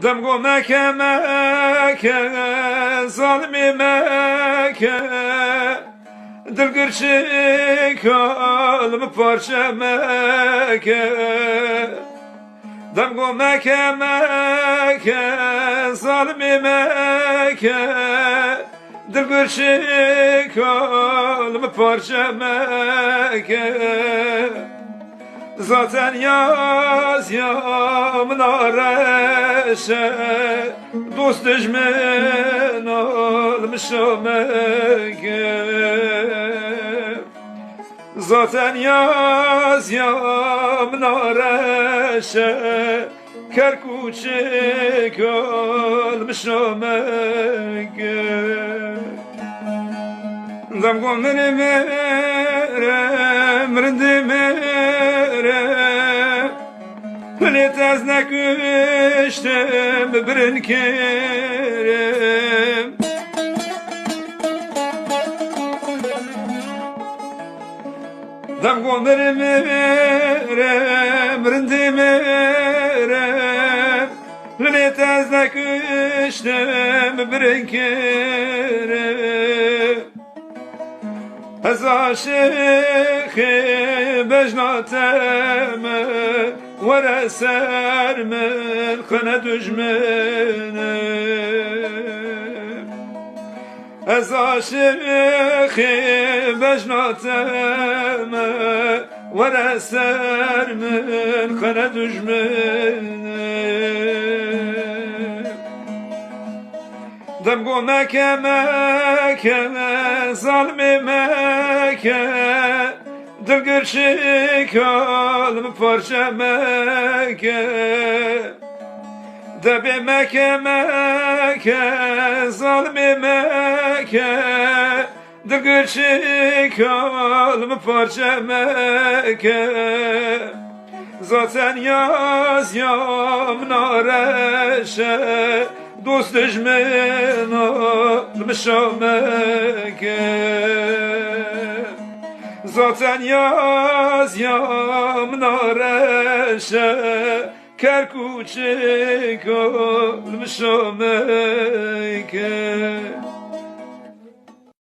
دمگو مکه مکه ظالمی مکه دلگرچه کالم پارچه مکه دمگو مکه مکه ظالمی مکه دلگرچه کالم پارچه مکه zaten yaz yağmurlarışe dost düşman olmuşum zaten yaz yağmurlarışe kerkuçik olmuşum zamgon Hlet az neküştüm birin kerim Damgon merem rindim Hlet az neküştüm birin kerim Az aşık bejnatem ورا سر من خنا دجمنم از عاشق بجناتم ورا سر من خنا دجمنم دمگو مکه مکه ظالم مکه دلگرچه کالم پارچه مکه دبی مکه مکه ظالم مکه دلگرچه کالم پارچه مکه zaten yaz yağmurlarışe dost düşman olmuşum zaten yaz yağmurlarışe kerkuçik olmuşum